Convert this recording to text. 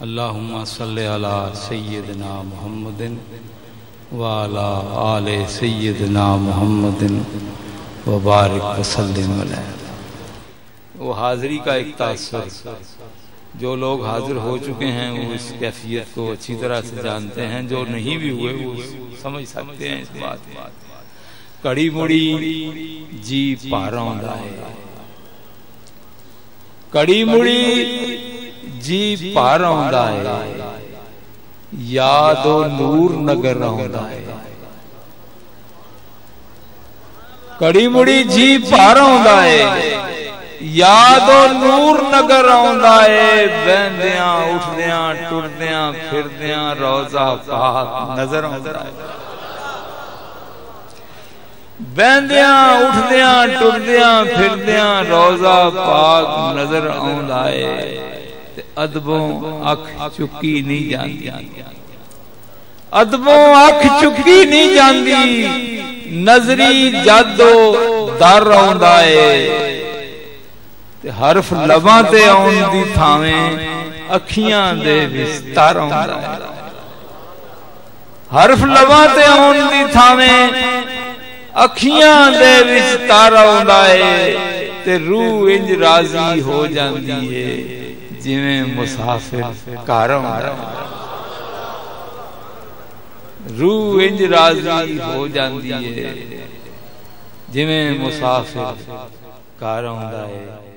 اللہم صلی علی سیدنا محمد وعلی آل سیدنا محمد وبارک وسلم علیہ۔ وہ حاضری کا ایک تاثر، جو لوگ حاضر ہو چکے ہیں وہ اس کیفیت کو اچھی طرح سے جانتے ہیں، جو نہیں بھی ہوئے وہ سمجھ سکتے ہیں اس بات میں۔ کڑی مڑی جی پاراں دائے، کڑی مڑی جی پاراں دائے، یاد و نور نگر آندا ہے۔ کڑی مڑی جی پاراں دائے، یاد و نور نگر آندا ہے۔ بہندیاں اٹھدیاں ٹردیاں پھردیاں روضہ پاک نظر آندا ہے۔ بہندیاں اٹھدیاں ٹردیاں پھردیاں روضہ پاک نظر آندا ہے۔ ادبوں اکھ چکی نہیں جاندی، ادبوں اکھ چکی نہیں جاندی، نظری جادو در آندا ہے۔ حرف لباں تے آن دی تھاویں اکھیاں دے وستار آندا ہے۔ حرف لباں تے آن دی تھاویں اکھیاں دے وستار آندا ہے، تے روح انج راضی ہو جاندی ہے جویں مسافر گھر آندا ہے۔ روح انج راضی ہو جاندی ہے جویں مسافر گھر آندا ہے۔